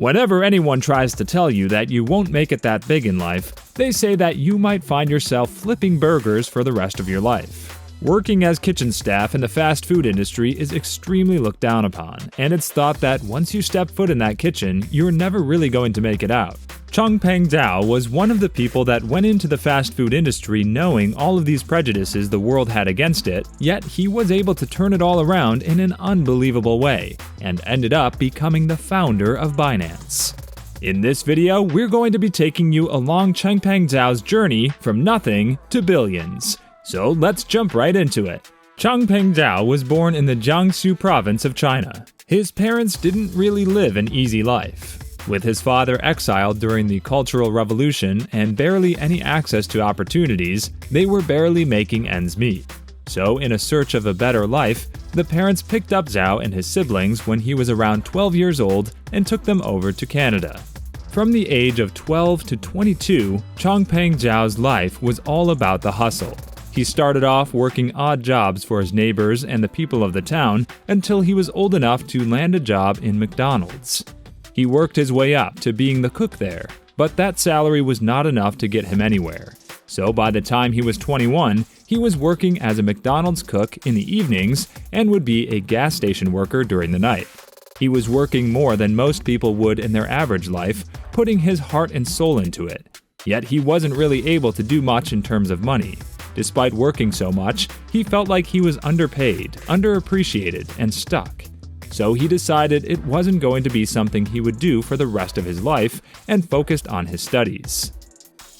Whenever anyone tries to tell you that you won't make it that big in life, they say that you might find yourself flipping burgers for the rest of your life. Working as kitchen staff in the fast food industry is extremely looked down upon, and it's thought that once you step foot in that kitchen, you're never really going to make it out. Changpeng Zhao was one of the people that went into the fast food industry knowing all of these prejudices the world had against it, yet he was able to turn it all around in an unbelievable way, and ended up becoming the founder of Binance. In this video, we're going to be taking you along Changpeng Zhao's journey from nothing to billions. So let's jump right into it. Changpeng Zhao was born in the Jiangsu province of China. His parents didn't really live an easy life. With his father exiled during the Cultural Revolution and barely any access to opportunities, they were barely making ends meet. So, in a search of a better life, the parents picked up Zhao and his siblings when he was around 12 years old and took them over to Canada. From the age of 12 to 22, Changpeng Zhao's life was all about the hustle. He started off working odd jobs for his neighbors and the people of the town until he was old enough to land a job in McDonald's. He worked his way up to being the cook there, but that salary was not enough to get him anywhere. So by the time he was 21, he was working as a McDonald's cook in the evenings and would be a gas station worker during the night. He was working more than most people would in their average life, putting his heart and soul into it. Yet he wasn't really able to do much in terms of money. Despite working so much, he felt like he was underpaid, underappreciated, and stuck. So he decided it wasn't going to be something he would do for the rest of his life and focused on his studies.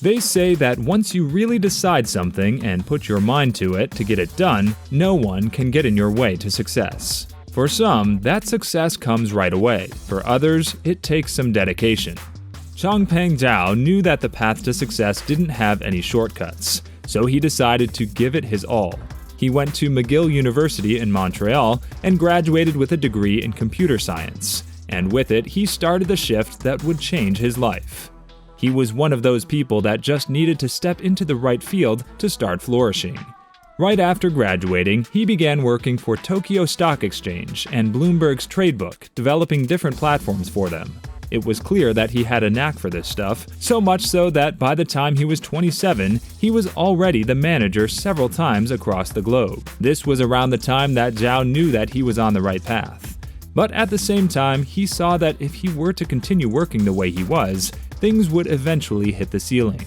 They say that once you really decide something and put your mind to it to get it done, no one can get in your way to success. For some, that success comes right away. For others, it takes some dedication. Changpeng Zhao knew that the path to success didn't have any shortcuts. So he decided to give it his all. He went to McGill University in Montreal and graduated with a degree in computer science. And with it, he started the shift that would change his life. He was one of those people that just needed to step into the right field to start flourishing. Right after graduating, he began working for Tokyo Stock Exchange and Bloomberg's Tradebook, developing different platforms for them. It was clear that he had a knack for this stuff, so much so that by the time he was 27, he was already the manager several times across the globe. This was around the time that Zhao knew that he was on the right path. But at the same time, he saw that if he were to continue working the way he was, things would eventually hit the ceiling.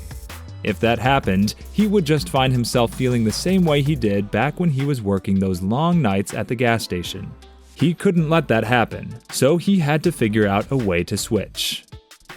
If that happened, he would just find himself feeling the same way he did back when he was working those long nights at the gas station. He couldn't let that happen, so he had to figure out a way to switch.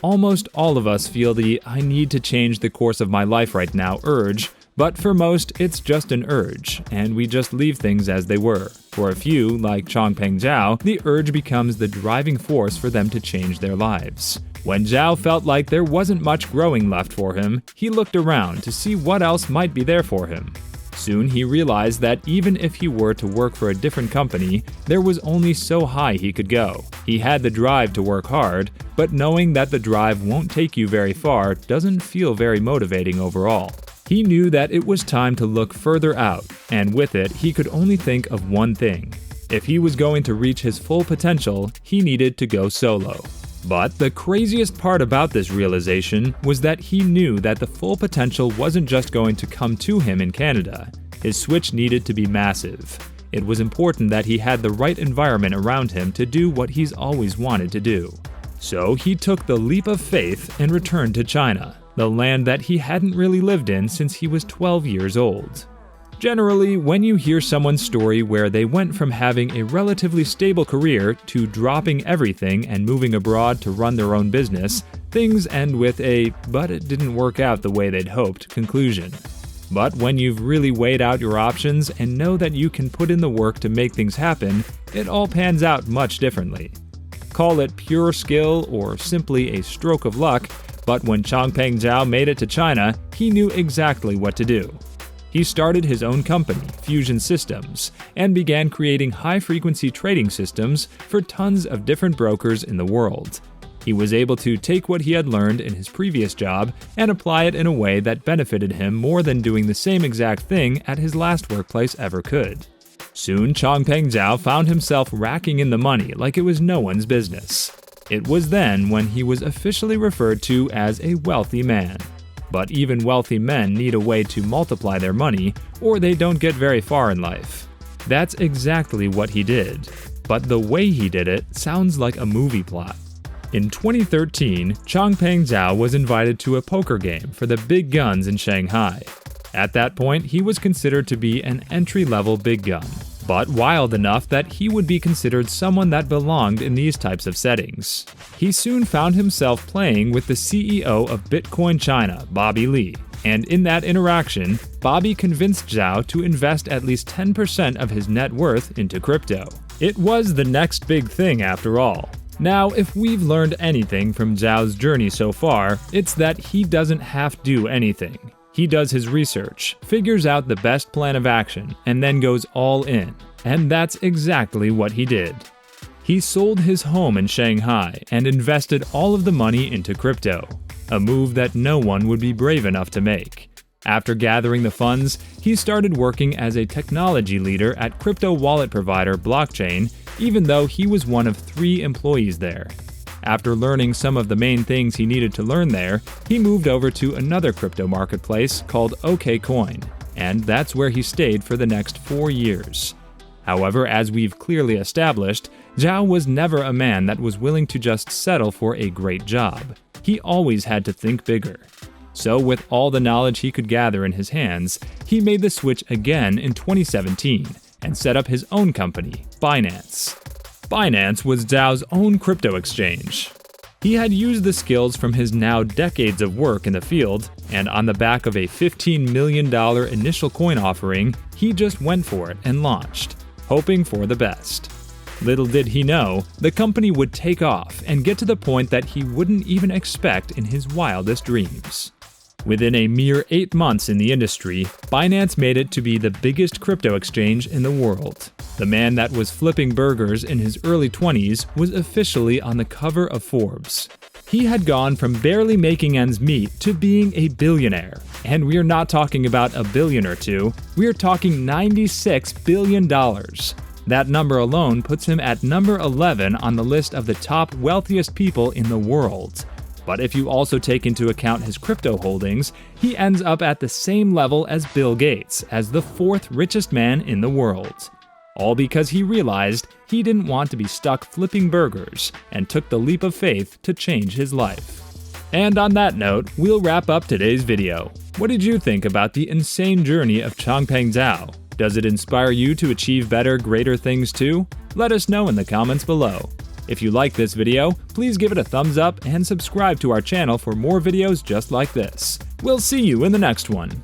Almost all of us feel the "I need to change the course of my life right now" urge, but for most, it's just an urge, and we just leave things as they were. For a few, like Changpeng Zhao, the urge becomes the driving force for them to change their lives. When Zhao felt like there wasn't much growing left for him, he looked around to see what else might be there for him. Soon he realized that even if he were to work for a different company, there was only so high he could go. He had the drive to work hard, but knowing that the drive won't take you very far doesn't feel very motivating overall. He knew that it was time to look further out, and with it, he could only think of one thing. If he was going to reach his full potential, he needed to go solo. But the craziest part about this realization was that he knew that the full potential wasn't just going to come to him in Canada. His switch needed to be massive. It was important that he had the right environment around him to do what he's always wanted to do. So he took the leap of faith and returned to China, the land that he hadn't really lived in since he was 12 years old. Generally, when you hear someone's story where they went from having a relatively stable career to dropping everything and moving abroad to run their own business, things end with a "but it didn't work out the way they'd hoped" conclusion. But when you've really weighed out your options and know that you can put in the work to make things happen, it all pans out much differently. Call it pure skill or simply a stroke of luck, but when Changpeng Zhao made it to China, he knew exactly what to do. He started his own company, Fusion Systems, and began creating high-frequency trading systems for tons of different brokers in the world. He was able to take what he had learned in his previous job and apply it in a way that benefited him more than doing the same exact thing at his last workplace ever could. Soon, Changpeng Zhao found himself racking in the money like it was no one's business. It was then when he was officially referred to as a wealthy man. But even wealthy men need a way to multiply their money, or they don't get very far in life. That's exactly what he did. But the way he did it sounds like a movie plot. In 2013, Changpeng Zhao was invited to a poker game for the big guns in Shanghai. At that point, he was considered to be an entry-level big gun, but wild enough that he would be considered someone that belonged in these types of settings. He soon found himself playing with the CEO of Bitcoin China, Bobby Lee, and in that interaction, Bobby convinced Zhao to invest at least 10% of his net worth into crypto. It was the next big thing after all. Now, if we've learned anything from Zhao's journey so far, it's that he doesn't have to do anything. He does his research, figures out the best plan of action, and then goes all in. And that's exactly what he did. He sold his home in Shanghai and invested all of the money into crypto, a move that no one would be brave enough to make. After gathering the funds, he started working as a technology leader at crypto wallet provider Blockchain, even though he was one of 3 employees there. After learning some of the main things he needed to learn there, he moved over to another crypto marketplace called OKCoin, and that's where he stayed for the next 4 years. However, as we've clearly established, Zhao was never a man that was willing to just settle for a great job. He always had to think bigger. So with all the knowledge he could gather in his hands, he made the switch again in 2017 and set up his own company, Binance. Binance was Zhao's own crypto exchange. He had used the skills from his now decades of work in the field, and on the back of a $15 million initial coin offering, he just went for it and launched, hoping for the best. Little did he know, the company would take off and get to the point that he wouldn't even expect in his wildest dreams. Within a mere 8 months in the industry, Binance made it to be the biggest crypto exchange in the world. The man that was flipping burgers in his early 20s was officially on the cover of Forbes. He had gone from barely making ends meet to being a billionaire. And we're not talking about a billion or two, we're talking $96 billion. That number alone puts him at number 11 on the list of the top wealthiest people in the world. But if you also take into account his crypto holdings, he ends up at the same level as Bill Gates, as the 4th richest man in the world. All because he realized he didn't want to be stuck flipping burgers and took the leap of faith to change his life. And on that note, we'll wrap up today's video. What did you think about the insane journey of Changpeng Zhao? Does it inspire you to achieve better, greater things too? Let us know in the comments below. If you like this video, please give it a thumbs up and subscribe to our channel for more videos just like this. We'll see you in the next one.